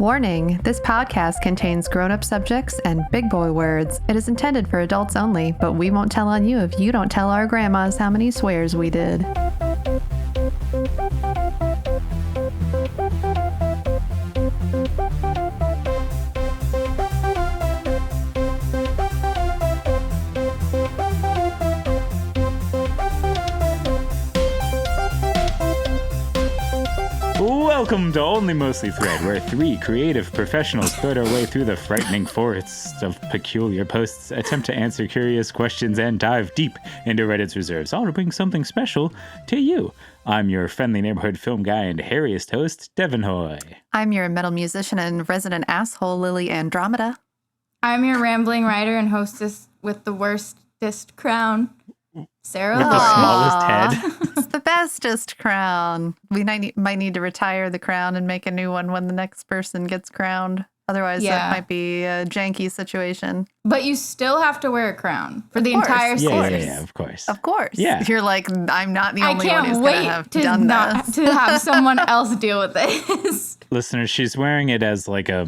Warning, this podcast contains grown-up subjects and big boy words. It is intended for adults only, but we won't tell on you if you don't tell our grandmas how many swears we did. Welcome to Only Mostly Thread, where three creative professionals thread our way through the frightening forest of peculiar posts, attempt to answer curious questions, and dive deep into Reddit's reserves, all to bring something special to you. I'm your friendly neighborhood film guy and hairiest host, Devin Hoy. I'm your metal musician and resident asshole, Lily Andromeda. I'm your rambling writer and hostess with the worstest crown, Sarah. With the smallest head. It's the bestest crown. We might need to retire the crown and make a new one when the next person gets crowned. Otherwise, that might be a janky situation. But you still have to wear a crown for the entire series. Yeah, of course. Of course. Yeah. You're like, I'm not the only one who's going to have done this. to have someone else deal with this. Listeners, she's wearing it as like a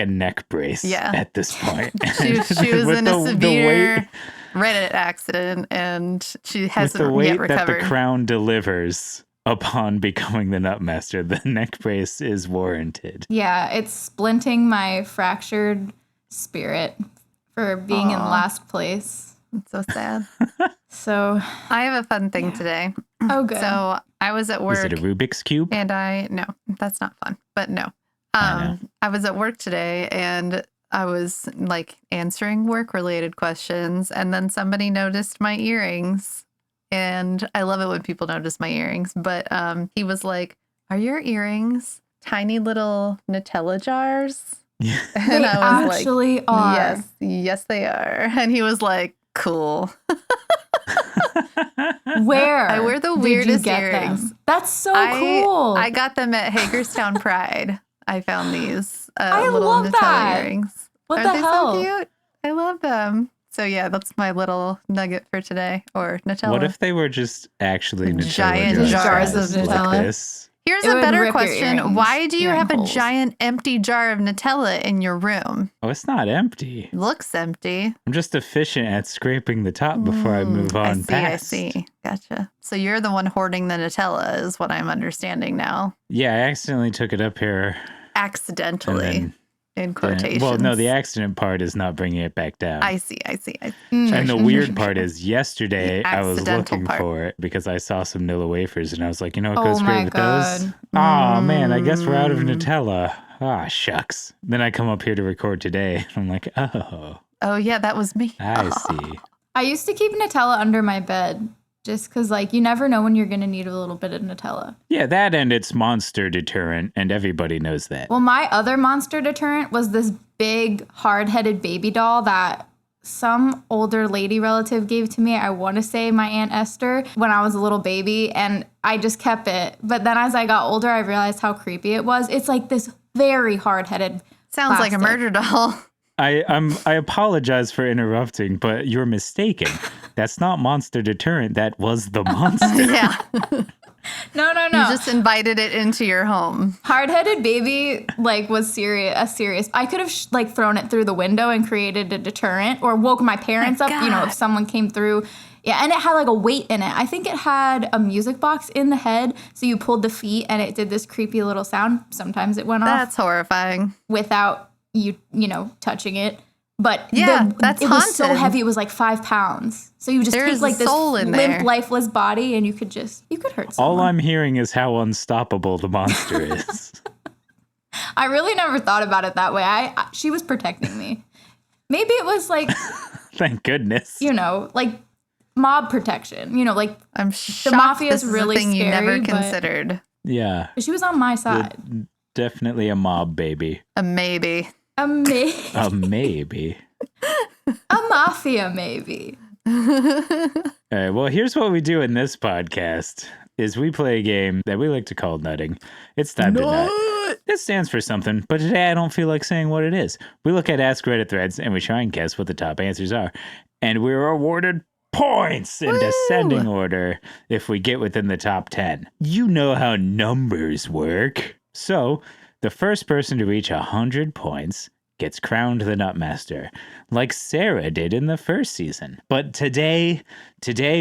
neck brace at this point. She was in a severe Reddit accident, and she hasn't yet recovered. With the weight that the crown delivers upon becoming the Nutmaster, the neck brace is warranted. Yeah, it's splinting my fractured spirit for being in last place. It's so sad. So I have a fun thing today. Oh, good. So I was at work. Is it a Rubik's Cube? And no, that's not fun. But no. I was at work today, and I was like answering work related questions, and then somebody noticed my earrings. And I love it when people notice my earrings, but he was like, "Are your earrings tiny little Nutella jars?" Yeah. And they I was actually like, are. Yes, they are. And he was like, "Cool." Where? I wear the weirdest earrings. Them? That's so cool. I got them at Hagerstown Pride. I found these I little love Nutella that. earrings. What Aren't the they hell? so cute? I love them. So yeah, that's my little nugget for today. Or Nutella. What if they were just actually Nutella giant jars of Nutella? Like this? Here's It a would better rip your question. Why do you have a holes. giant empty jar of Nutella in your room? Oh, it's not empty. Looks empty. I'm just efficient at scraping the top before I move on past. I see. Gotcha. So you're the one hoarding the Nutella is what I'm understanding now. Yeah, I accidentally took it up here. Accidentally. In quotations. Well, no, the accident part is not bringing it back down. I see. And the weird part is yesterday I was accidental looking part. for it because I saw some Nilla wafers and I was like, you know what goes Oh great my with God. those? Oh man, I guess we're out of Nutella. Ah, shucks. Then I come up here to record today and I'm like, Oh yeah, that was me. I see. I used to keep Nutella under my bed just because, like, you never know when you're going to need a little bit of Nutella. Yeah, that and it's monster deterrent, and everybody knows that. Well, my other monster deterrent was this big, hard-headed baby doll that some older lady relative gave to me. I want to say my Aunt Esther when I was a little baby, and I just kept it. But then as I got older, I realized how creepy it was. It's like this very hard-headed Sounds like a murder doll. I apologize for interrupting, but you're mistaken. That's not monster deterrent. That was the monster. Yeah. No. You just invited it into your home. Hard-headed baby, like, was serious. I could have, thrown it through the window and created a deterrent or woke my parents up, you know, if someone came through. Yeah, and it had, like, a weight in it. I think it had a music box in the head, so you pulled the feet, and it did this creepy little sound. Sometimes it went off. That's horrifying. Without you know, touching it. But yeah, it was so heavy. It was like 5 pounds. So you just take like this limp, lifeless body, and you could hurt someone. All I'm hearing is how unstoppable the monster is. I really never thought about it that way. She was protecting me. Maybe it was like, thank goodness. You know, like mob protection. You know, like I'm the mafia is really scary. You never considered. Yeah, but she was on my side. Definitely a mob baby. A maybe. A maybe. A mafia maybe. All right, well, here's what we do in this podcast is we play a game that we like to call nutting. It's time to nut. It stands for something, but today I don't feel like saying what it is. We look at Ask Reddit threads and we try and guess what the top answers are. And we're awarded points in descending order if we get within the top 10. You know how numbers work. So The first person to reach 100 points gets crowned the Nutmaster, like Sarah did in the first season. But today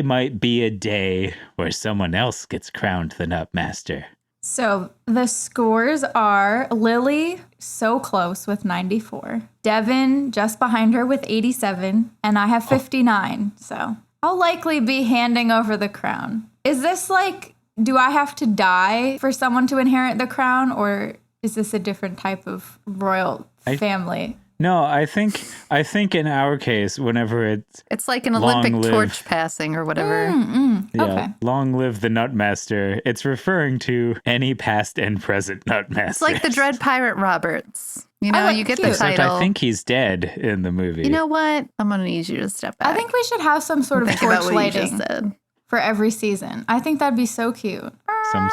might be a day where someone else gets crowned the Nutmaster. So the scores are Lily so close with 94, Devin just behind her with 87, and I have 59. So I'll likely be handing over the crown. Is this like, do I have to die for someone to inherit the crown, or is this a different type of royal family? No, I think in our case, whenever it's like an Olympic torch passing or whatever. Okay. Long live the Nutmaster. It's referring to any past and present Nutmaster. It's like the Dread Pirate Roberts. You know, you get the Except title. I think he's dead in the movie. You know what? I'm going to need you to step back. I think we should have some sort of Think torch about what you lighting just said. for every season. I think that'd be so cute. Some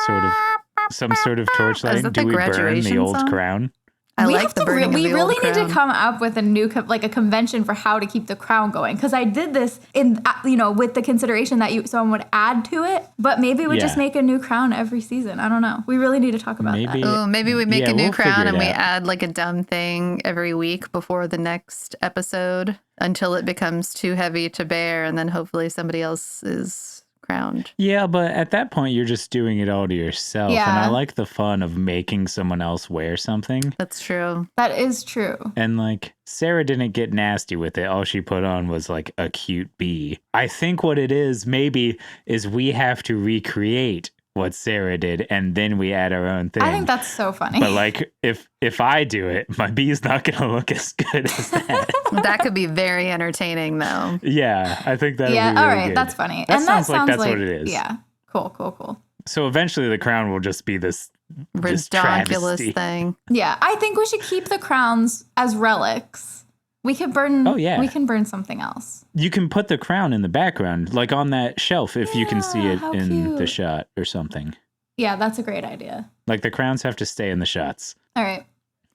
sort of torchlight. that Do the we burn the graduation old song? crown? I we like have the to burning of we the really old need crown. to come up with a new like a convention for how to keep the crown going, because I did this in with the consideration that someone would add to it, but maybe we just make a new crown every season. I don't know. We really need to talk about that. Oh, maybe we make a new we'll crown and we out. add like a dumb thing every week before the next episode until it becomes too heavy to bear, and then hopefully somebody else is crowned. Yeah, but at that point, you're just doing it all to yourself. Yeah. And I like the fun of making someone else wear something. That's true. That is true. And like, Sarah didn't get nasty with it. All she put on was like a cute bee. I think what it is, maybe, is we have to recreate what Sarah did, and then we add our own thing. I think that's so funny. But like, if I do it, my bee's not going to look as good as that. That could be very entertaining, though. Yeah, I think that'll be really all right, good. that's funny. That and sounds that like sounds that's like what it is. Yeah, cool. So eventually the crown will just be this Ridiculous travesty. thing. Yeah, I think we should keep the crowns as relics. We could burn. Oh, yeah. We can burn something else. You can put the crown in the background, like on that shelf, if you can see it how in the cute. shot or something. Yeah, that's a great idea. Like the crowns have to stay in the shots. All right.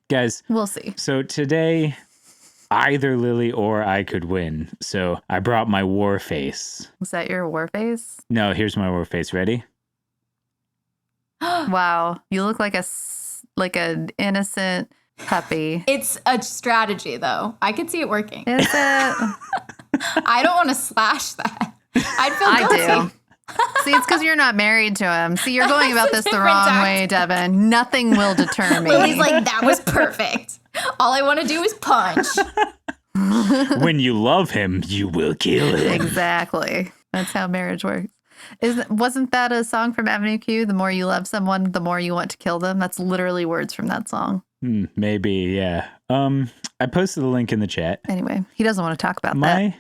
Guys, We'll see. so today either Lily or I could win. So I brought my war face. Is that your war face? No, here's my war face. Ready? Wow. You look like an innocent puppy. It's a strategy, though. I could see it working. Is it? I don't want to slash that. I'd feel I guilty. do. See, it's because you're not married to him. See, you're going about That's this a the different wrong way, Devin. Nothing will deter me. Lily's like, that was perfect. All I want to do is punch. When you love him, you will kill him. Exactly. That's how marriage works. Wasn't that a song from Avenue Q? The more you love someone, the more you want to kill them. That's literally words from that song. Maybe, yeah. I posted the link in the chat. Anyway, he doesn't want to talk about that.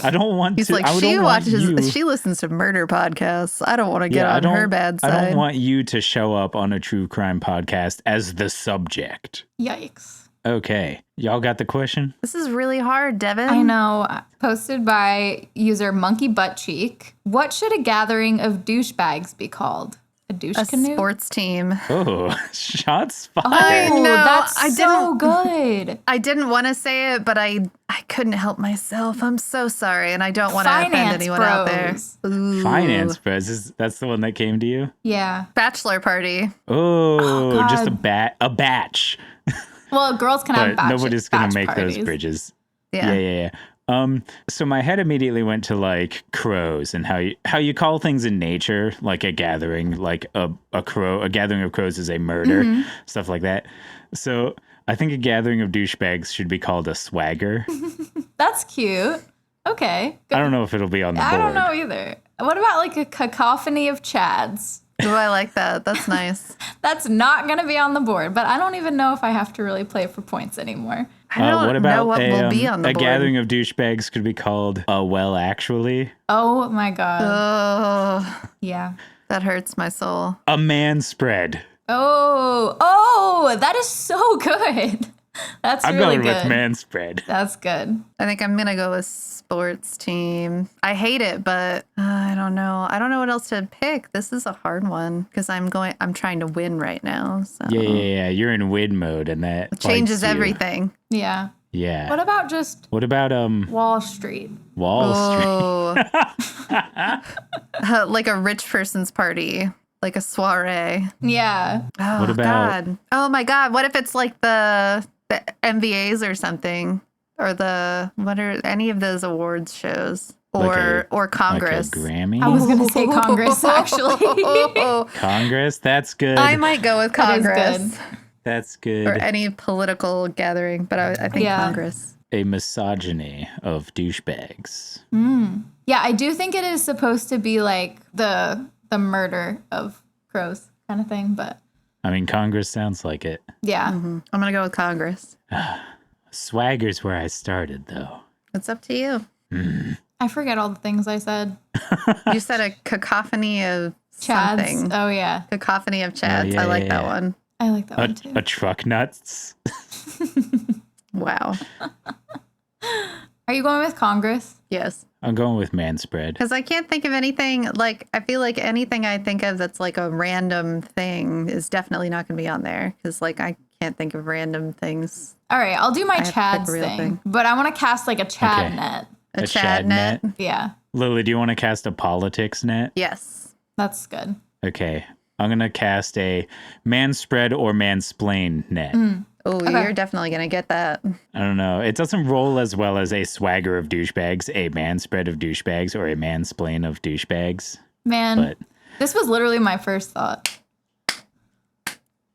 I don't want He's to. like, I she don't want you. watches, she listens to murder podcasts. I don't want to get on her bad side. I don't want you to show up on a true crime podcast as the subject. Yikes. Okay. Y'all got the question? This is really hard, Devin. I know. Posted by user Monkey Butt Cheek. What should a gathering of douchebags be called? A douche A canoe? sports team. Oh, shots fired. I know. That's I so good. I didn't want to say it, but I couldn't help myself. I'm so sorry, and I don't want to offend Finance anyone out there. bros. Ooh. Finance bros. That's the one that came to you? Yeah. Bachelor party. Oh, just God. a batch. Well, girls can have But batch nobody's going batch to make parties. those bridges. Yeah. Yeah. So my head immediately went to like crows and how you call things in nature, like a gathering, like a gathering of crows is a murder, stuff like that. So I think a gathering of douchebags should be called a swagger. That's cute. Okay. I don't know if it'll be on the board. I don't know either. What about like a cacophony of chads? Ooh, I like that. That's nice. That's not going to be on the board, but I don't even know if I have to really play for points anymore. I don't what about know what will be on the a board. gathering of douchebags could be called a well actually. Oh my God. Oh, Yeah. that hurts my soul. A man spread. Oh, that is so good. That's I'm really going good. with man spread. That's good. I think I'm gonna go with sports team. I hate it, but I don't know. I don't know what else to pick. This is a hard one because I'm trying to win right now. So Yeah. You're in win mode and that it changes bites you. everything. Yeah. Yeah. What about just What about Wall Street? Wall Street? Oh, like a rich person's party. Like a soiree. Yeah. Oh, What about- God. Oh, my God. What if it's like the MVAs or something? Or what are any of those awards shows? Or Congress. Like a Grammy? I was going to say Congress, actually. Congress? That's good. I might go with That is Congress. good. That's good. Or any political gathering, but I think Yeah. Congress. A misogyny of douchebags. Yeah, I do think it is supposed to be like the murder of crows kind of thing, but I mean, Congress sounds like it. yeah. I'm going to go with Congress. Swagger's where I started, though. It's up to you. I forget all the things I said. You said a cacophony of Chads. something. Oh, yeah. Cacophony of chads. yeah, I like yeah, that yeah. one. I like that one too. A truck nuts. Wow. Are you going with Congress? Yes. I'm going with man spread. Because I can't think of anything, like, I feel like anything I think of that's like a random thing is definitely not going to be on there. Because, like, I can't think of random things. All right, I'll do my have to pick Chads a real thing. thing. But I want to cast like a Chad Okay. net. A Chad net? Yeah, Lily, do you want to cast a politics net? Yes. that's good. Okay. I'm going to cast a man spread or mansplain net. Oh, Okay. you're definitely going to get that. I don't know. It doesn't roll as well as a swagger of douchebags, a man spread of douchebags, or a mansplain of douchebags. Man, But this was literally my first thought.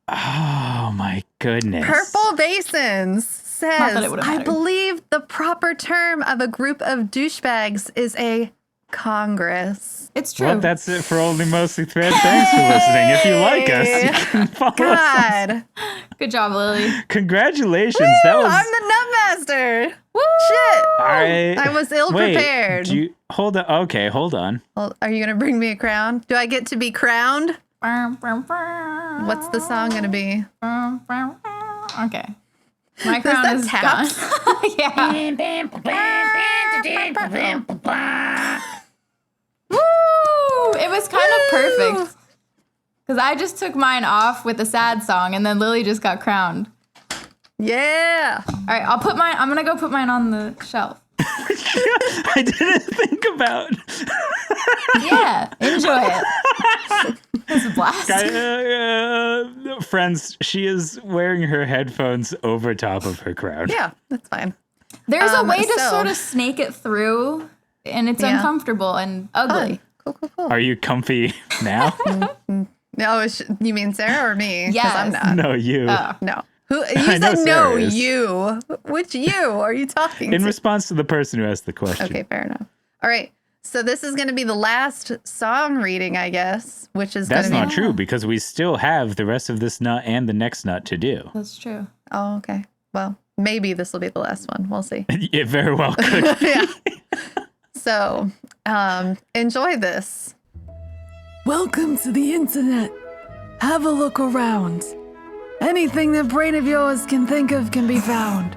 oh my goodness. Purple Basins Not that says, it would've I mattered. believe the proper term of a group of douchebags is a Congress. It's true. Well, that's it for Only Mostly Thread. Thanks for listening. If you like us, you can follow us. God. Good job, Lily. Congratulations. That was. I'm the Nutmaster. Woo! Shit. I was ill-prepared. Hold on. Okay, hold on. Well, are you going to bring me a crown? Do I get to be crowned? What's the song going to be? Okay. My crown that is taps? gone. Yeah. Woo! It was kind of perfect. Because I just took mine off with a sad song and then Lily just got crowned. Yeah. All right, I'm going to go put mine on the shelf. I didn't think about. Yeah, enjoy it. It's a blast. Friends, she is wearing her headphones over top of her crown. Yeah, that's fine. There's a way to so- sort of snake it through, and it's Yeah. uncomfortable and ugly. Cool. Are you comfy now? No, you mean Sarah or me? 'Cause Yes. I'm not. No, you. Oh. No. Who? You I know said no, Sarah is. you. Which you are you talking In to? response to the person who asked the question. Okay, fair enough. All right. So this is going to be the last song reading, I guess, which is going That's to be... not true because we still have the rest of this nut and the next nut to do. That's true. Oh, okay. Well, maybe this will be the last one. We'll see. It very well could. Yeah. So, enjoy this. Welcome to the internet. Have a look around. Anything that brain of yours can think of can be found.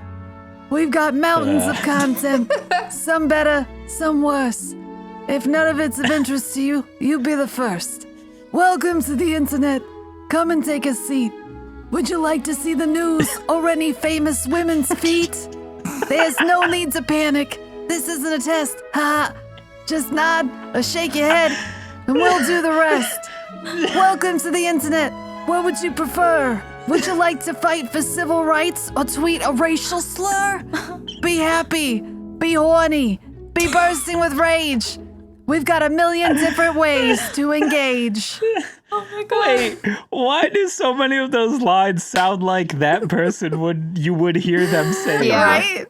We've got mountains of content, some better, some worse. If none of it's of interest to you, you be the first. Welcome to the internet. Come and take a seat. Would you like to see the news or any famous women's feet? There's no need to panic. This isn't a test. Ha! Just nod or shake your head, and we'll do the rest. Welcome to the internet. What would you prefer? Would you like to fight for civil rights or tweet a racial slur? Be happy. Be horny. Be bursting with rage. We've got a million different ways to engage. Oh my god. Wait, why do so many of those lines sound like that person you would hear them say? Yeah. Right?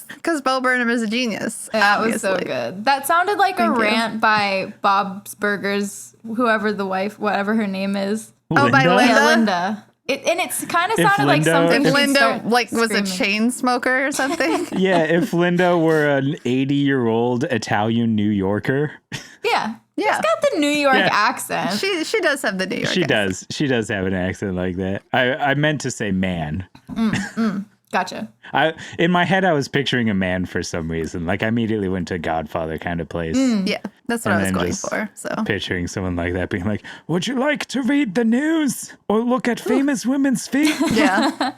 Because Bo Burnham is a genius. That was so obviously. good. That sounded like Thank a you. rant by Bob's Burgers, whoever the wife, whatever her name is. Oh, by Linda? Linda? Yeah, Linda. And it's kind of If sounded like Linda- something If she'd Linda, start like, was a screaming. chain smoker or something. Yeah, if Linda were an 80-year-old Italian New Yorker. Yeah. Yeah. She's got the New York Yeah. accent. She does have the New York She accent. does. She does have an accent like that. I meant to say man. Gotcha. In my head, I was picturing a man for some reason. Like, I immediately went to Godfather kind of place. Yeah, that's what And I was then going just for. So Picturing someone like that being like, would you like to read the news or look at famous women's feet? yeah,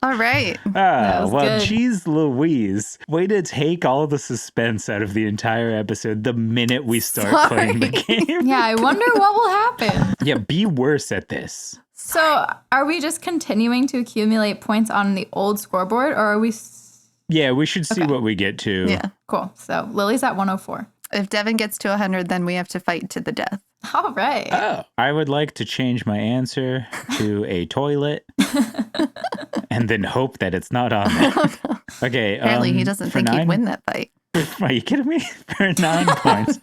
All right. was well, good. geez Louise. Way to take all the suspense out of the entire episode the minute we start playing the game. Yeah, I wonder what will happen. Yeah, be worse at this. So, are we just continuing to accumulate points on the old scoreboard, or are we... Yeah, we should see what we get to. Yeah. Cool. So, Lily's at 104. If Devin gets to 100, then we have to fight to the death. All right. Oh, I would like to change my answer to a toilet and then hope that it's not on there. Okay. Apparently, he doesn't think he'd win that fight. Are you kidding me? For 9 points,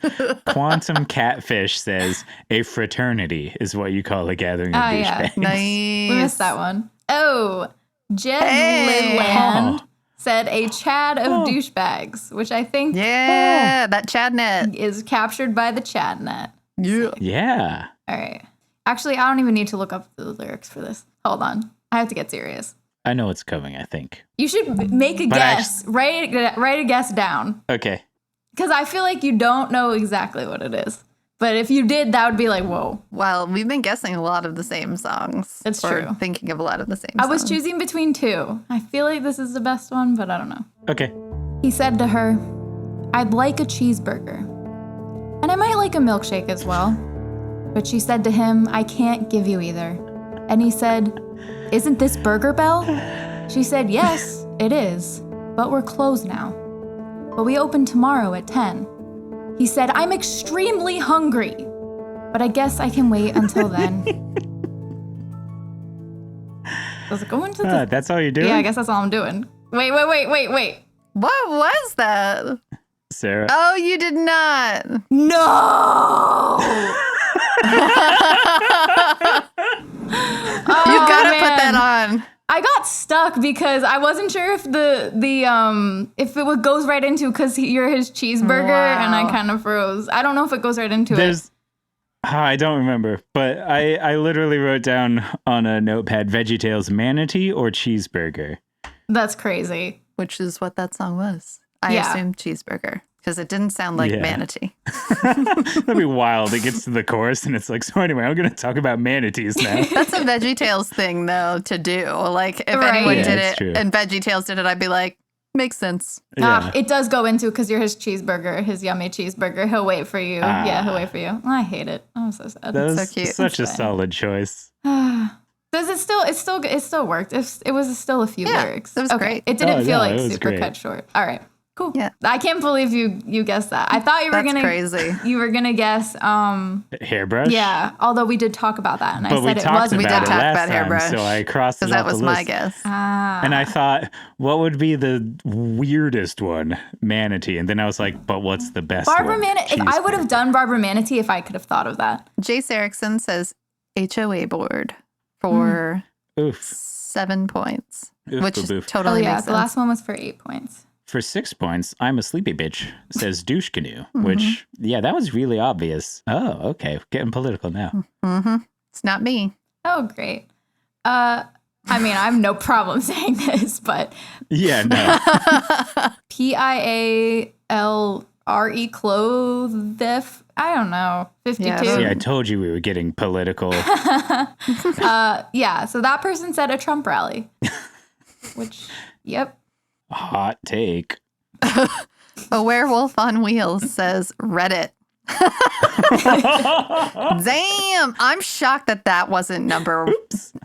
Quantum Catfish says a fraternity is what you call a gathering of douchebags. Nice. We missed that one. Oh, Jed Lidland said a Chad of douchebags, which I think that Chad net is captured by the Chad net. Yeah. All right. Actually, I don't even need to look up the lyrics for this. Hold on. I have to get serious. I know it's coming, I think. You should make a guess. Write a guess down. Okay. Because I feel like you don't know exactly what it is. But if you did, that would be like, whoa. Well, we've been guessing a lot of the same songs. It's or true. Thinking of a lot of the same I songs. was choosing between two. I feel like this is the best one, but I don't know. Okay. He said to her, I'd like a cheeseburger. And I might like a milkshake as well. But she said to him, I can't give you either. And he said, isn't this Burger Bell? She said, yes, it is. But we're closed now. But we open tomorrow at 10. He said, I'm extremely hungry. But I guess I can wait until then. Does it go into the... That's all you're doing? Yeah, I guess that's all I'm doing. Wait. What was that? Sarah. Oh, you did not. No! You gotta put that on. I got stuck because I wasn't sure if if it goes right into because you're his cheeseburger, and I kind of froze. I don't know if it goes right into it. I don't remember, but I literally wrote down on a notepad VeggieTales manatee or cheeseburger. That's crazy. Which is what that song was. I assumed cheeseburger because it didn't sound like manatee. That'd be wild. It gets to the chorus and it's like, so anyway, I'm going to talk about manatees now. That's a VeggieTales thing, though, to do. Like, if anyone did it and VeggieTales did it, I'd be like, makes sense. Yeah. It does go into because you're his cheeseburger, his yummy cheeseburger. He'll wait for you. Yeah, he'll wait for you. I hate it. I'm so sad. That's so cute. Such a solid choice. Does it still worked? It was still a few lyrics. It was great. It didn't feel like it super great. cut short. All right. Cool. Yeah. I can't believe you guessed that. I thought you were That's crazy. You were gonna guess Hairbrush? Yeah, although we did talk about that and But I said we it talked wasn't. We did about talk it last about time, Hairbrush. so I crossed it Because that off was the my list. guess. And I thought, what would be the weirdest one? Manatee. And then I was like, but what's the best Barbara one? Manatee. I would have done Barbara Manatee if I could have thought of that. Jace Erickson says HOA board for 7 points, which totally makes sense. The last one was for 8 points. For 6 points, I'm a sleepy bitch, says douche canoe, which, that was really obvious. Oh, okay. Getting political now. It's not me. Oh, great. I mean, I have no problem saying this, but Yeah, no. PIALRE clothef. I don't know. 52. Yeah, See, I told you we were getting political. So that person said a Trump rally. Which, yep. Hot take. A werewolf on wheels says Reddit. Damn, I'm shocked that wasn't number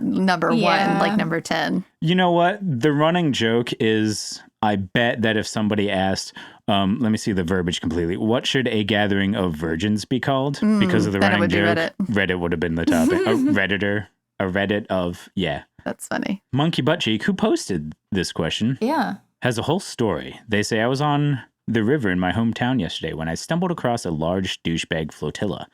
one, like number 10. You know what? The running joke is, I bet that if somebody asked, let me see the verbiage completely. What should a gathering of virgins be called? Because of the running joke, Reddit would have been the topic. A Reddit of, That's funny. Monkey Butt Cheek, who posted this question, has a whole story. They say, I was on the river in my hometown yesterday when I stumbled across a large douchebag flotilla.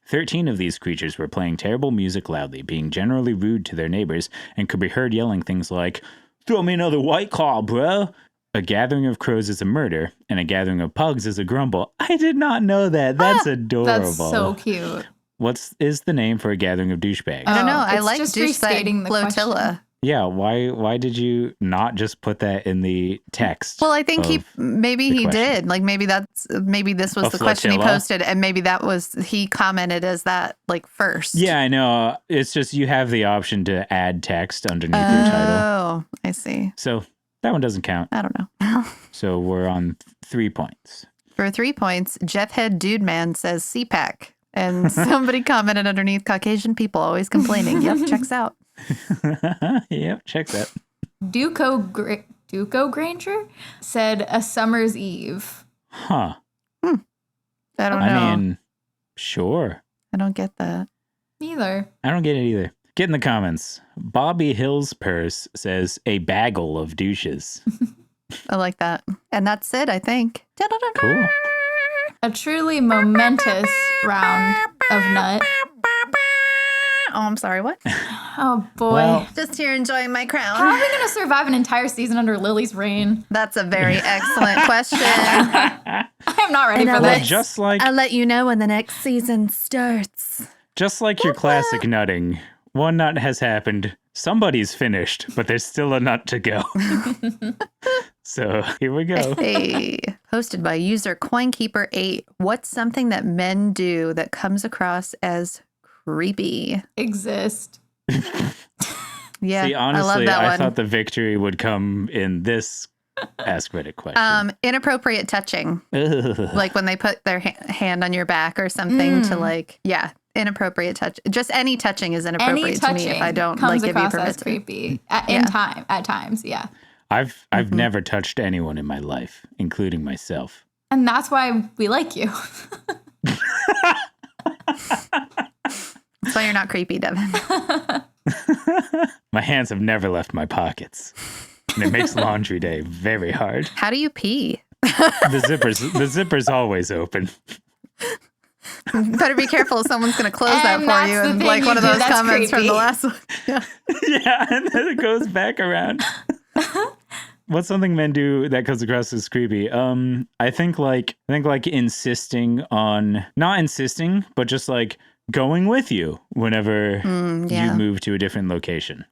13 of these creatures were playing terrible music loudly, being generally rude to their neighbors, and could be heard yelling things like, throw me another White Claw, bro. A gathering of crows is a murder, and a gathering of pugs is a grumble. I did not know that. That's adorable. That's so cute. What is the name for a gathering of douchebags? I don't know. I It's like just douchebag restating the flotilla. Yeah, why did you not just put that in the text? Well, I think maybe he did. Like maybe this was the question he posted, and maybe he commented as that like first. Yeah, I know. It's just you have the option to add text underneath your title. Oh, I see. So that one doesn't count. I don't know. So we're on 3 points. For 3 points, Jeff Head Dude Man says CPAC. And somebody commented underneath, Caucasian people always complaining. Yep, checks out. Yep, check that. Duco Granger said A Summer's Eve. Huh. I don't know. I mean, sure. I don't get that. Neither. I don't get it either. Get in the comments. Bobby Hill's Purse says a bagel of douches. I like that. And that's it, I think. Cool. A truly momentous round of Nut. Oh, I'm sorry, what? Oh, boy. Well, Just here enjoying my crown. How are we going to survive an entire season under Lily's reign? That's a very excellent question. I am not ready for well, this. just like I'll let you know when the next season starts. Just like your classic nutting, one nut has happened. Somebody's finished, but there's still a nut to go. So here we go. Hey, hosted by user CoinKeeper8. What's something that men do that comes across as creepy? Exist. Yeah, See, honestly, I love that one. thought the victory would come in this Ask Reddit question. Inappropriate touching. Ugh. Like when they put their hand on your back or something to like, yeah, inappropriate touch. Just any touching is inappropriate to me if I don't like give you permission. Creepy at times, yeah. I've never touched anyone in my life, including myself. And that's why we like you. That's why you're not creepy, Devin. My hands have never left my pockets. And it makes laundry day very hard. How do you pee? The zipper's always open. Better be careful. Someone's going to close that And for that's you. the And thing like you one of do, those that's comments from creepy. the last one. Yeah. Yeah, and then it goes back around. What's something men do that comes across as creepy? I think like insisting on, not insisting, but just like going with you whenever you move to a different location.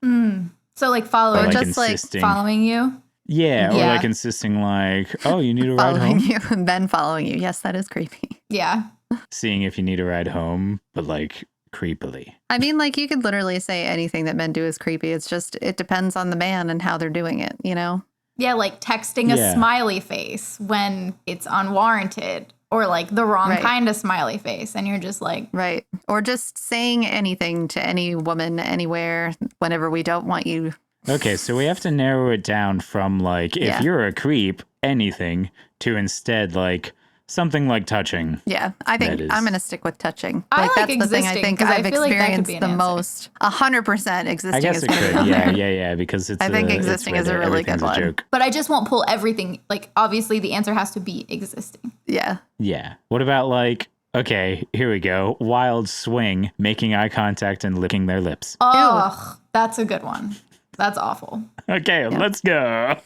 So like following, Or, like, just insisting. like following you. Yeah, or Yeah. like insisting like, oh, you need a ride Following home? you and then following you. Yes, that is creepy. Yeah. Seeing if you need a ride home, but like creepily. I mean, like you could literally say anything that men do is creepy. It's just, it depends on the man and how they're doing it, you know? Yeah, like texting a smiley face when it's unwarranted, or like the wrong kind of smiley face. And you're just like, Right. Or just saying anything to any woman anywhere whenever we don't want you. Okay, so we have to narrow it down from like, if you're a creep, anything, to instead like something like touching. Yeah, I think That is- I'm going to stick with touching. I like that's the thing I existing, think 'cause I I've feel like that could experienced be an the answer. most. 100% existing I guess is it going to be could. on Yeah, there. yeah, because it's I think it's existing is a Reddit, really good everything's a one. joke. but I just won't pull everything. Like, obviously the answer has to be existing. Yeah. Yeah. What about like, okay, here we go. Wild swing, making eye contact and licking their lips. Oh, that's a good one. That's awful. Okay, let's go.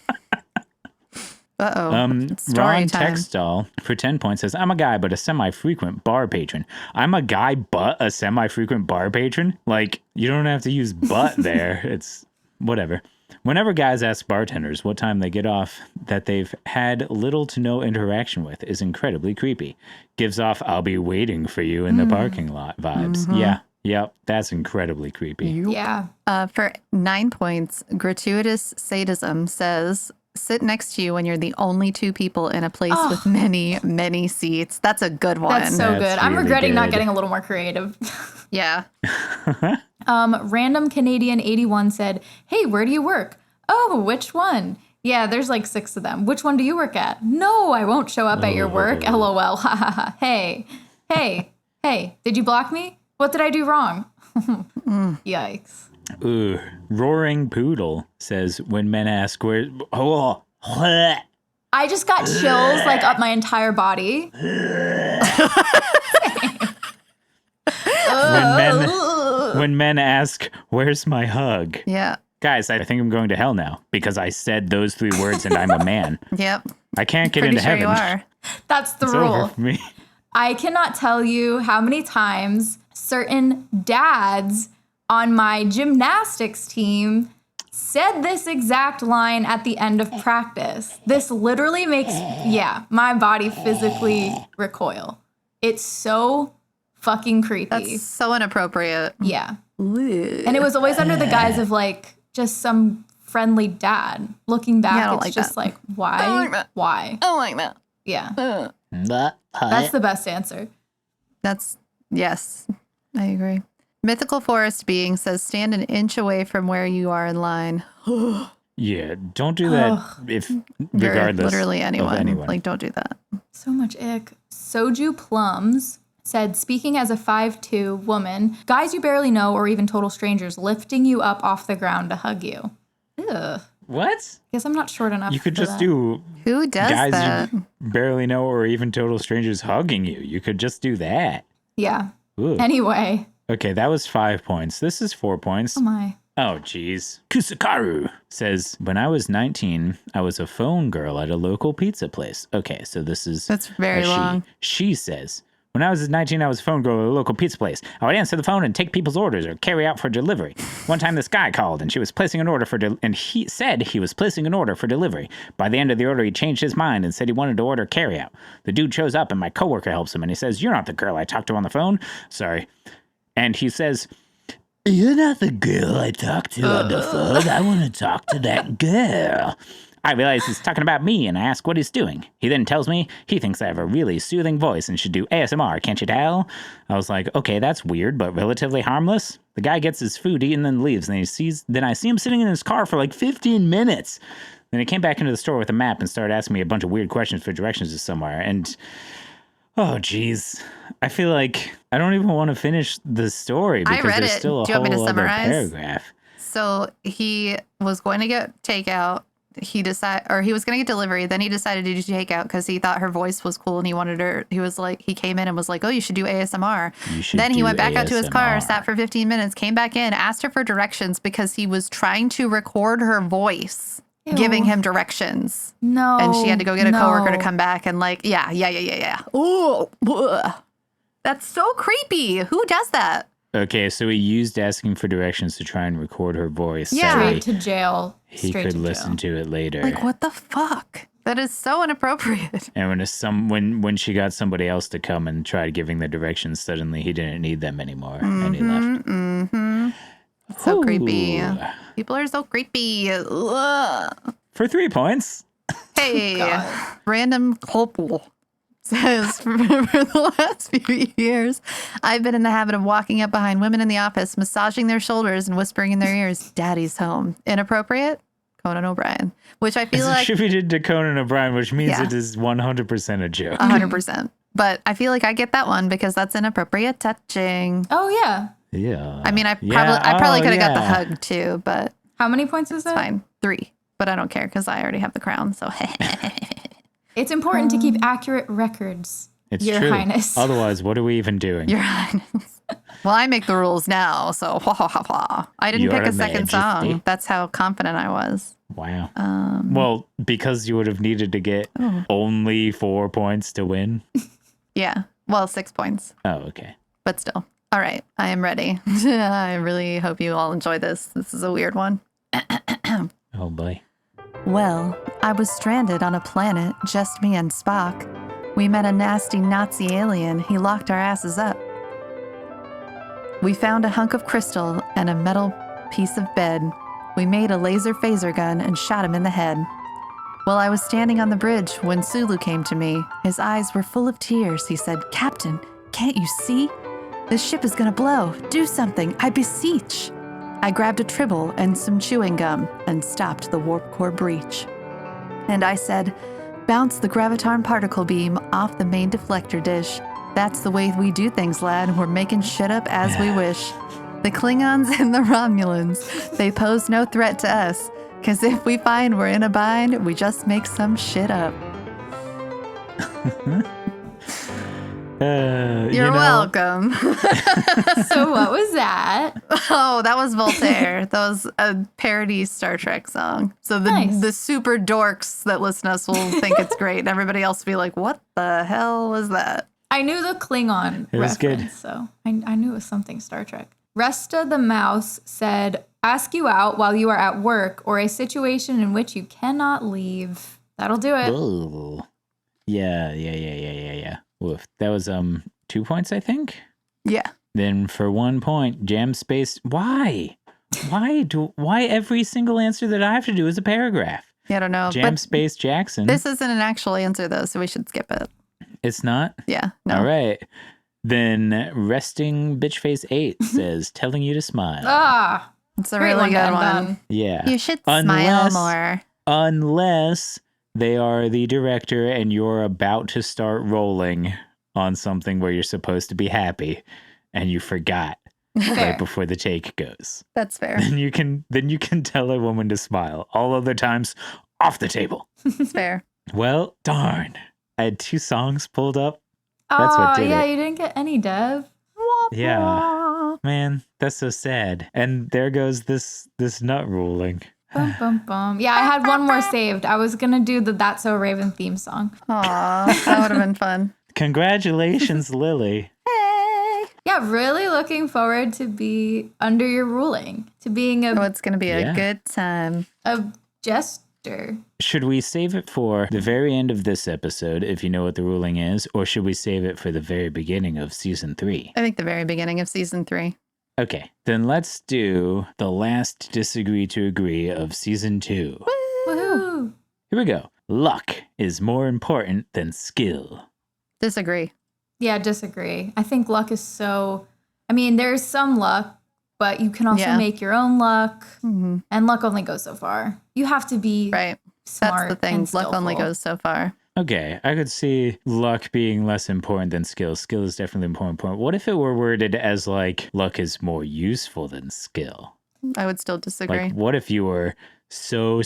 Uh-oh. Story Ron time. Textall for 10 points says, I'm a guy, but a semi-frequent bar patron. I'm a guy, but a semi-frequent bar patron? Like, you don't have to use but there. It's whatever. Whenever guys ask bartenders what time they get off that they've had little to no interaction with is incredibly creepy. Gives off, I'll be waiting for you in the parking lot vibes. Yeah. Yep. That's incredibly creepy. Yeah. For 9 points, gratuitous sadism says, sit next to you when you're the only two people in a place with many, many seats. That's a good one. That's so That's good. I'm really regretting not good. getting a little more creative. Yeah. Random Canadian 81 said, hey, where do you work? Oh, which one? Yeah, there's like 6 of them. Which one do you work at? No, I won't show up at your work. LOL. Ha ha ha. Hey, did you block me? What did I do wrong? Yikes. Ooh. Roaring Poodle says, when men ask where... Oh, I just got chills like up my entire body. when men ask, where's my hug? Yeah. Guys, I think I'm going to hell now because I said those 3 words and I'm a man. Yep. I can't get Pretty into sure heaven. you are. That's the It's rule. over for me. I cannot tell you how many times certain dads on my gymnastics team said this exact line at the end of practice. This literally makes, my body physically recoil. It's so fucking creepy. That's so inappropriate. Yeah. And it was always under the guise of like just some friendly dad. Looking back, it's like just that. Like, why? I don't like that. Why? I don't like that. Yeah. That's the best answer. Yes, I agree. Mythical forest being says stand an inch away from where you are in line. Yeah, don't do that if regardless literally anyone. of anyone. Like, don't do that. So much ick. Soju Plums said, speaking as a 5'2" woman, guys you barely know or even total strangers lifting you up off the ground to hug you. Ugh. What? Guess I'm not short enough. You could for just that. do Who does guys that? you barely know or even total strangers hugging you. You could just do that. Yeah. Ooh. Anyway. Okay, that was 5 points. This is 4 points. Oh my. Oh, geez. Kusakaru says, when I was 19, I was a phone girl at a local pizza place. Okay, so That's very long. She says, when I was 19, I was a phone girl at a local pizza place. I would answer the phone and take people's orders or carry out for delivery. One time this guy called and he said he was placing an order for delivery. By the end of the order, he changed his mind and said he wanted to order carry out. The dude shows up and my coworker helps him and he says, "You're not the girl I talked to on the phone." Sorry. And he says, "You're not the girl I talked to on the phone. I want to talk to that girl." I realize he's talking about me, and I ask what he's doing. He then tells me he thinks I have a really soothing voice and should do ASMR, can't you tell? I was like, okay, that's weird, but relatively harmless. The guy gets his food, eaten, and then leaves, and then I see him sitting in his car for like 15 minutes. Then he came back into the store with a map and started asking me a bunch of weird questions for directions to somewhere, and... oh, geez. I feel like I don't even want to finish the story because there's still a whole other paragraph. So he was going to get takeout. He was going to get delivery. Then he decided to do takeout because he thought her voice was cool and he wanted her. He came in and was like, "Oh, you should do ASMR." Then he went back out to his car, sat for 15 minutes, came back in, asked her for directions because he was trying to record her voice. Ew. Giving him directions. No. And she had to go get a coworker to come back and like, yeah. Ooh, that's so creepy. Who does that? Okay, so he used asking for directions to try and record her voice. Yeah. Straight to jail. He could listen to it later. Like, what the fuck? That is so inappropriate. And when she got somebody else to come and tried giving the directions, suddenly he didn't need them anymore, and he left. Mm-hmm. So creepy. People are so creepy. Ugh. For 3 points. Hey, random couple says, for the last few years, I've been in the habit of walking up behind women in the office, massaging their shoulders and whispering in their ears, "Daddy's home." Inappropriate? Conan O'Brien. Which I feel like... attributed to Conan O'Brien, which means it is 100% a joke. 100%. But I feel like I get that one because that's inappropriate touching. Oh, yeah. Yeah. I mean, I probably could have got the hug too, but... How many points is that? It's fine. 3. But I don't care because I already have the crown, so... It's important to keep accurate records, Your Highness. Otherwise, what are we even doing? Your Highness. Well, I make the rules now, so I didn't pick a second song. That's how confident I was. Wow. Well, because you would have needed to get only 4 points to win? Yeah. Well, 6 points. Oh, okay. But still. All right. I am ready. I really hope you all enjoy this. This is a weird one. Oh, boy. Well, I was stranded on a planet, just me and Spock. We met a nasty Nazi alien. He locked our asses up. We found a hunk of crystal and a metal piece of bed. We made a laser phaser gun and shot him in the head. Well, I was standing on the bridge when Sulu came to me. His eyes were full of tears. He said, "Captain, can't you see? This ship is gonna blow. Do something, I beseech." I grabbed a tribble and some chewing gum and stopped the warp core breach. And I said, "Bounce the graviton particle beam off the main deflector dish. That's the way we do things, lad. We're making shit up as we wish. The Klingons and the Romulans, they pose no threat to us, because if we find we're in a bind, we just make some shit up." You're welcome. So what was that? Oh, that was Voltaire. That was a parody Star Trek song. So the super dorks that listen to us will think it's great, and everybody else will be like, "What the hell was that?" I knew the Klingon reference, good. so I knew it was something Star Trek. Resta the mouse said, ask you out while you are at work or a situation in which you cannot leave. That'll do it. Ooh. Yeah. Woof. That was 2 points, I think. Yeah. Then for 1 point, jam space. Why? Why every single answer that I have to do is a paragraph? Yeah, I don't know. Jam but space Jackson. this isn't an actual answer, though, so we should skip it. It's not? Yeah. No. All right. Then resting bitch face 8 says telling you to smile. Ah, It's a great really one to good end one. on. Yeah. You should smile more. Unless they are the director and you're about to start rolling on something where you're supposed to be happy and you forgot Fair. right before the take goes. That's fair. Then you can tell a woman to smile. All other times, off the table. It's fair. Well, darn. I had 2 songs pulled up. That's Oh, what did yeah, it. you didn't get any, Dev. Yeah. Man, that's so sad. And there goes this nut ruling. Bum, bum, bum. Yeah, I had one more saved. I was going to do the That's So Raven theme song. Aw, that would have been fun. Congratulations, Lily. Hey! Yeah, really looking forward to be under your ruling, to being Oh, it's going to be Yeah. a good time. a jester. Should we save it for the very end of this episode, if you know what the ruling is, or should we save it for the very beginning of season 3? I think the very beginning of season 3. Okay, then let's do the last disagree to agree of season 2. Woohoo. Here we go. Luck is more important than skill. Disagree. Yeah, disagree. I think luck is so, I mean, there's some luck, but you can also make your own luck, Mm-hmm. and luck only goes so far. You have to be Right. smart. That's the thing. and Luck only skillful. goes so far. Okay, I could see luck being less important than skill. Skill is definitely more important. What if it were worded as like luck is more useful than skill? I would still disagree. Like, what if you were so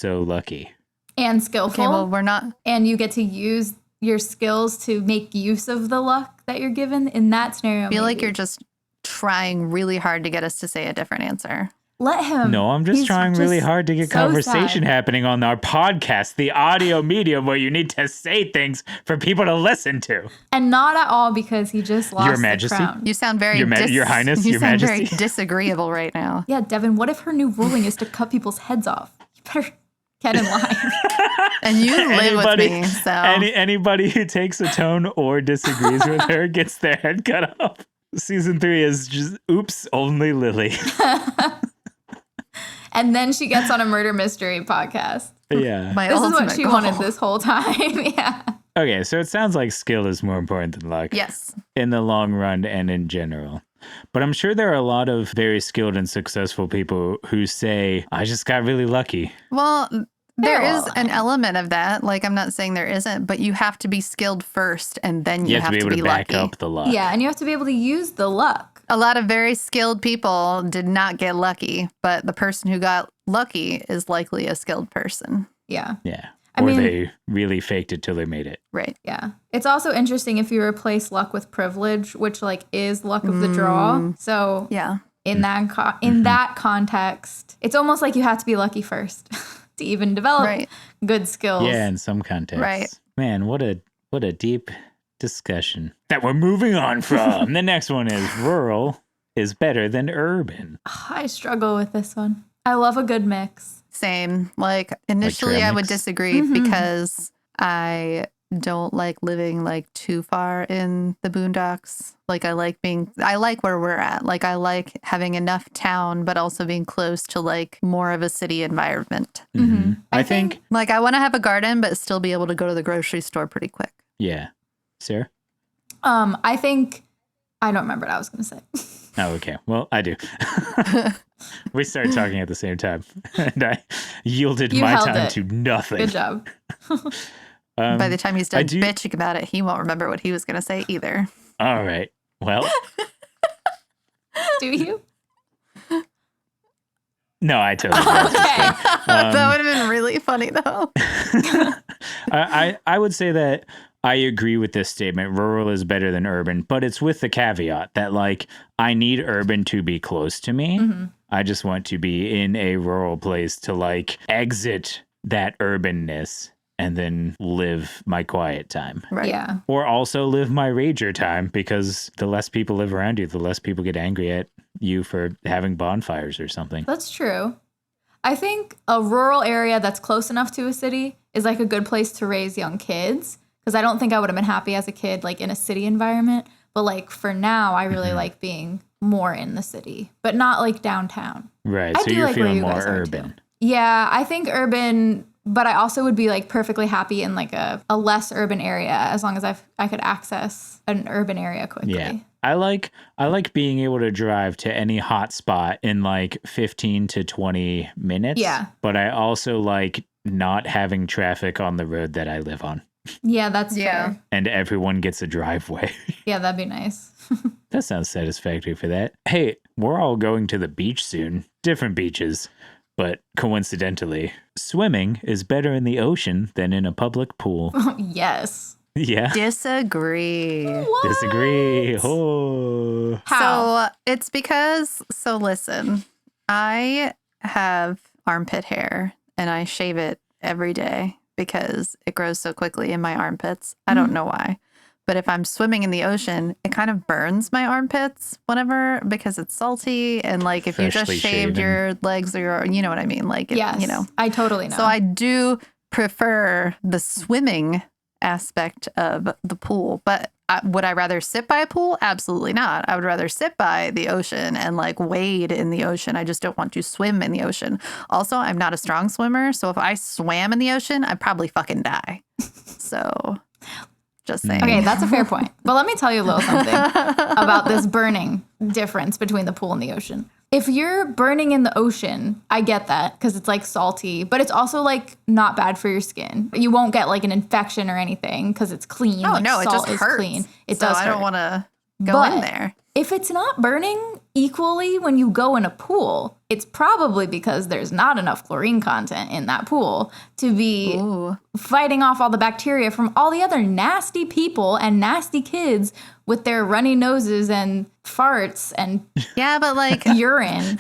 lucky? And skillful. Okay, well, we're not. And you get to use your skills to make use of the luck that you're given in that scenario. I feel like maybe. you're just trying really hard to get us to say a different answer. Let him. No, I'm just He's trying really hard to get so conversation sad. happening on our podcast, the audio medium where you need to say things for people to listen to. And not at all because he just lost Your the Majesty? crown. You sound very Your Highness, You Your sound Majesty. very disagreeable right now. Yeah, Devin, what if her new ruling is to cut people's heads off? You better get in line. And you live with me, so Anybody who takes a tone or disagrees with her gets their head cut off. Season 3 is just, oops, only Lily. And then she gets on a murder mystery podcast. Yeah. my This is what ultimate she goal. wanted this whole time. Yeah. Okay, so it sounds like skill is more important than luck. Yes. In the long run and in general. But I'm sure there are a lot of very skilled and successful people who say, I just got really lucky. Well, there Yeah, is well, an element of that. Like, I'm not saying there isn't, but you have to be skilled first, and then you, You have to be able to back lucky. up the luck. Yeah, and you have to be able to use the luck. A lot of very skilled people did not get lucky, but the person who got lucky is likely a skilled person. Yeah. Yeah. I Or mean- they really faked it till they made it. Right. Yeah. It's also interesting if you replace luck with privilege, which like is luck of the draw. So Yeah. in that that context, it's almost like you have to be lucky first to even develop Right. good skills. Yeah, in some contexts. Right. Man, what a deep discussion that we're moving on from. The next one is rural is better than urban. I struggle with this one. I love a good mix. Same. Like, initially, trail I would mix? disagree Mhm. because I don't like living like too far in the boondocks. Like, I like where we're at. Like, I like having enough town, but also being close to like more of a city environment. Mhm. I I think, Like, I want to have a garden, but still be able to go to the grocery store pretty quick. yeah. Sarah? I think I don't remember what I was going to say. Oh, okay. Well, I do. We started talking at the same time, and I yielded You my held time it. to nothing. Good job. By the time he's I done do- bitching about it, he won't remember what he was going to say either. All right. Well, Do you? no, I totally was. Okay. That would have been really funny, though. I would say that I agree with this statement. Rural is better than urban, but it's with the caveat that like I need urban to be close to me. Mm-hmm. I just want to be in a rural place to like exit that urbanness and then live my quiet time. Right. Yeah. Or also live my rager time, because the less people live around you, the less people get angry at you for having bonfires or something. That's true. I think a rural area that's close enough to a city is like a good place to raise young kids, because I don't think I would have been happy as a kid like in a city environment. But like for now, I really like being more in the city, but not like downtown. Right. I So do you're like where feeling you more guys are, too. urban. Yeah, I think urban, but I also would be like perfectly happy in like a less urban area as long as I could access an urban area quickly. Yeah. I like being able to drive to any hot spot in like 15 to 20 minutes. Yeah. But I also like not having traffic on the road that I live on. Yeah, that's fair. And everyone gets a driveway. Yeah, that'd be nice. That sounds satisfactory for that. Hey, we're all going to the beach soon. Different beaches. But coincidentally, swimming is better in the ocean than in a public pool. Yes. Yeah. Disagree. What? Disagree. Oh. How? So it's because, listen, I have armpit hair and I shave it every day because it grows so quickly in my armpits. I don't know why. But if I'm swimming in the ocean, it kind of burns my armpits whenever, because it's salty. And like if you just Freshly shaved shaven. your legs or your, you know what I mean? Like, Yes. you know. I totally know. So I do prefer the swimming aspect of the pool. But would I rather sit by a pool? Absolutely not. I would rather sit by the ocean and like wade in the ocean. I just don't want to swim in the ocean. Also, I'm not a strong swimmer. So if I swam in the ocean, I'd probably fucking die. So just saying. Okay, that's a fair point. But let me tell you a little something about this burning difference between the pool and the ocean. If you're burning in the ocean, I get that because it's like salty, but it's also like not bad for your skin. You won't get like an infection or anything because it's clean. Oh, like, no, it salt just is hurts. clean. It So does I hurt. don't want to go But in there. if it's not burning equally when you go in a pool, it's probably because there's not enough chlorine content in that pool to be Ooh. fighting off all the bacteria from all the other nasty people and nasty kids with their runny noses and farts and Yeah, but like urine.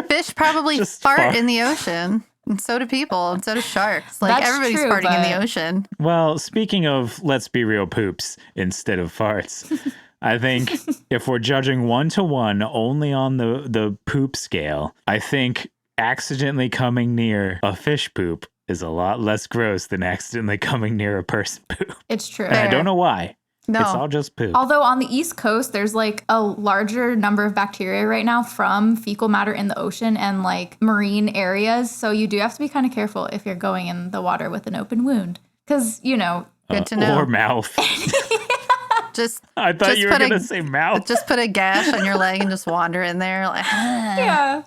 fish probably Just fart fart. in the ocean. And so do people. And so do sharks. Like That's everybody's true, farting in the but- ocean. Well, speaking of let's be real poops instead of farts, I think if we're judging 1-to-1 only on the poop scale, I think accidentally coming near a fish poop is a lot less gross than accidentally coming near a person poop. It's true. And I don't know why. No. It's all just poop. Although on the East Coast, there's like a larger number of bacteria right now from fecal matter in the ocean and like marine areas. So you do have to be kind of careful if you're going in the water with an open wound. Because, you know, Good to know. Or mouth. Just I thought Just you were put a- going to say mouth. just put a gash on your leg and just wander in there. Like, yeah.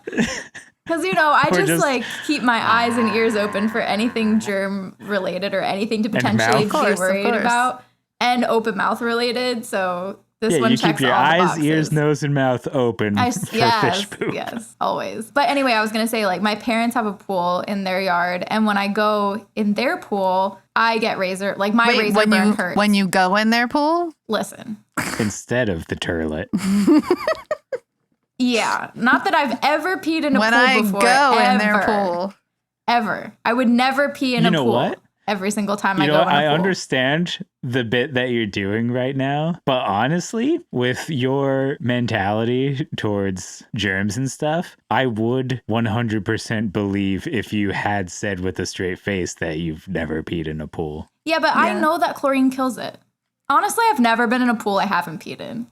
Because, you know, I Or just just- like keep my eyes and ears open for anything germ related or anything to mouth. potentially Of course, be of worried course. about. And open mouth related. So this Yeah, one you checks keep your all the eyes, boxes. ears, nose, and mouth open for yes, fish poop. yes, always. But anyway, I was gonna say like my parents have a pool in their yard, and when I go in their pool, I get razor like my wait, razor burn hurts. when you go in their pool? Listen, Instead of the turlet. yeah, not that I've ever peed in a When pool I before. go in their ever. pool. Ever, I would never pee in You a know pool. what? Every single time You I know go what? in a I pool. understand the bit that you're doing right now, but honestly, with your mentality towards germs and stuff, I would 100% believe if you had said with a straight face that you've never peed in a pool. Yeah, but I Yeah. know that chlorine kills it. Honestly, I've never been in a pool I haven't peed in.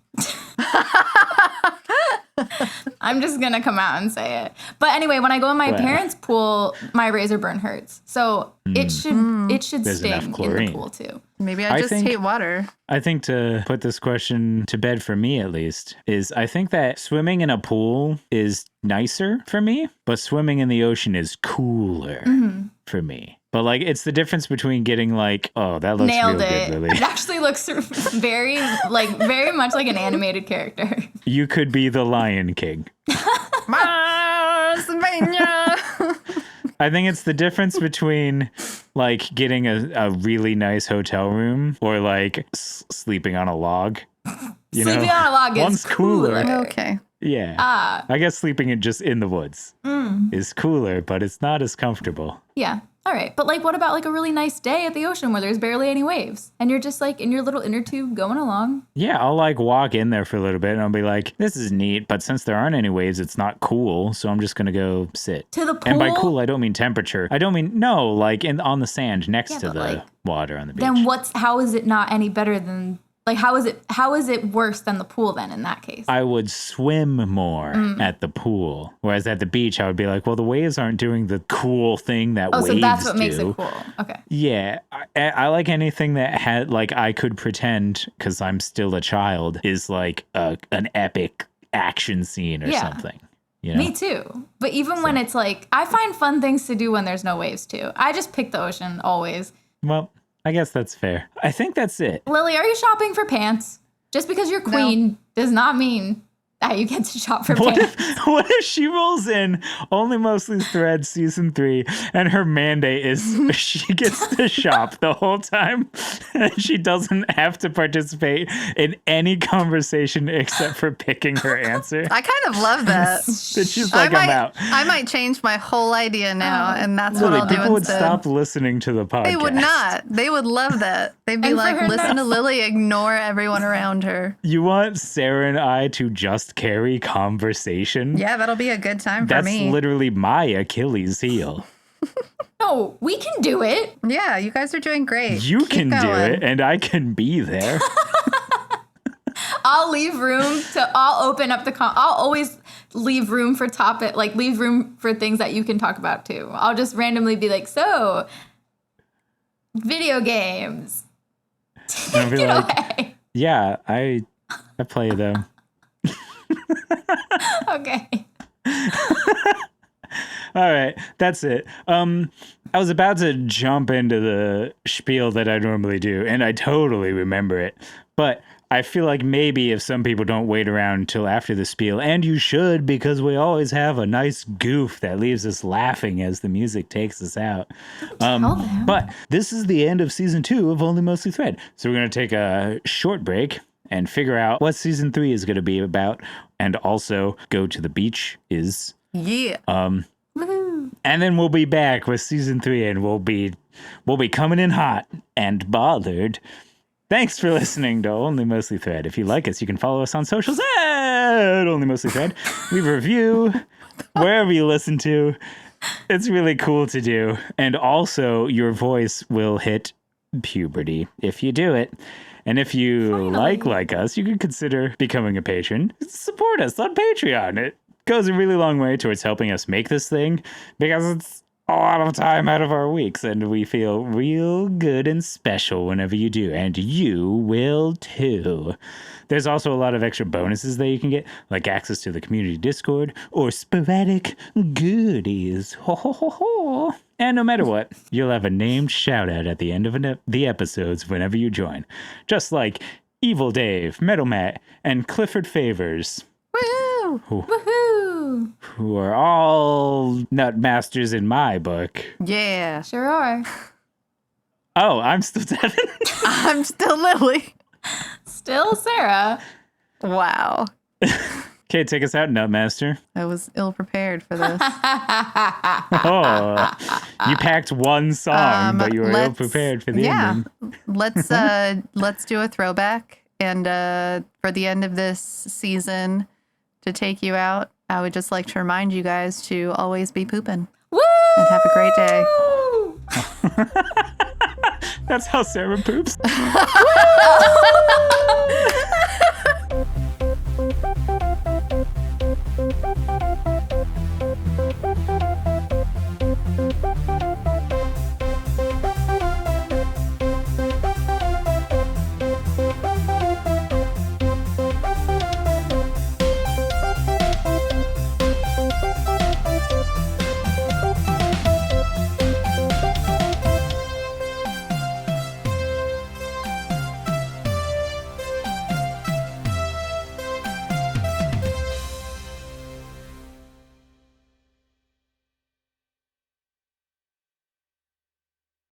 I'm just gonna come out and say it. But anyway, when I go in my Well. parents' pool, my razor burn hurts. So it should There's sting enough in the chlorine. pool too. Maybe I I just think- hate water. I think to put this question to bed for me at least is I think that swimming in a pool is nicer for me, but swimming in the ocean is cooler for me. But like it's the difference between getting like, oh, that looks Nailed real it. good, Lily. It actually looks very much like an animated character. You could be the Lion King. Pennsylvania. I think it's the difference between like getting a really nice hotel room or like sleeping on a log. You Sleeping know? on a log is One's cooler. cooler. Okay. Yeah. I guess sleeping in the woods is cooler, but it's not as comfortable. Yeah. All right. But like, what about like a really nice day at the ocean where there's barely any waves and you're just like in your little inner tube going along? Yeah, I'll like walk in there for a little bit and I'll be like, this is neat, but since there aren't any waves, it's not cool. So I'm just going to go sit. To the pool? And by cool, I don't mean temperature. I don't mean, no, like on the sand next to the like, water on the beach. Then how is it not any better than... Like, how is it worse than the pool then in that case? I would swim more at the pool. Whereas at the beach, I would be like, well, the waves aren't doing the cool thing that waves do. Oh, so that's what makes it cool. Okay. Yeah. I like anything that had, like, I could pretend, because I'm still a child, is like an epic action scene or something. You know? Me too. But even when it's like, I find fun things to do when there's no waves too. I just pick the ocean always. Well, I guess that's fair. I think that's it. Lily, are you shopping for pants? Just because you're queen does not mean that you get to shop for pants. What if she rolls in Only Mostly Thread season 3 and her mandate is she gets to shop the whole time and she doesn't have to participate in any conversation except for picking her answer? I kind of love that. That she's like, I'm out. I might change my whole idea now, and that's what I'll do people instead. Would stop listening to the podcast. They would not. They would love that. They'd be like, listen to Lily, ignore everyone around her. You want Sarah and I to just carry conversation? Yeah, that'll be a good time for me. That's literally my Achilles heel. No, we can do it. Yeah, you guys are doing great. You can do it, and I can be there. I'll open up I'll always leave room for leave room for things that you can talk about too. I'll just randomly be like, so, video games. And I'll be like, yeah, I play them. Okay. All right, that's it. I was about to jump into the spiel that I normally do, and I totally remember it. But I feel like maybe if some people don't wait around until after the spiel, and you should, because we always have a nice goof that leaves us laughing as the music takes us out. But this is the end of season 2 of Only Mostly Thread. So we're going to take a short break and figure out what season 3 is going to be about, and also go to the beach is. Yeah. And then we'll be back with season 3, and we'll be coming in hot and bothered. Thanks for listening to Only Mostly Thread. If you like us, you can follow us on socials at Only Mostly Thread. Leave a review wherever you listen to. It's really cool to do. And also, your voice will hit puberty if you do it. And if you like us, you can consider becoming a patron. Support us on Patreon. It goes a really long way towards helping us make this thing, because it's a lot of time out of our weeks, and we feel real good and special whenever you do, and you will too. There's also a lot of extra bonuses that you can get, like access to the community Discord or sporadic goodies. Ho ho ho ho. And no matter what, you'll have a named shout out at the end of the episodes whenever you join, just like Evil Dave, Metal Matt, and Clifford Favors. Woo! Woohoo! Who are all nut masters in my book. Yeah. Sure are. Oh, I'm still Devin. I'm still Lily. Still Sarah. Wow. Okay, take us out, Nutmaster. I was ill prepared for this. Oh, you packed one song, but you were ill prepared for the ending. Let's do a throwback, and for the end of this season, to take you out, I would just like to remind you guys to always be pooping. Woo! And have a great day. That's how Sarah poops.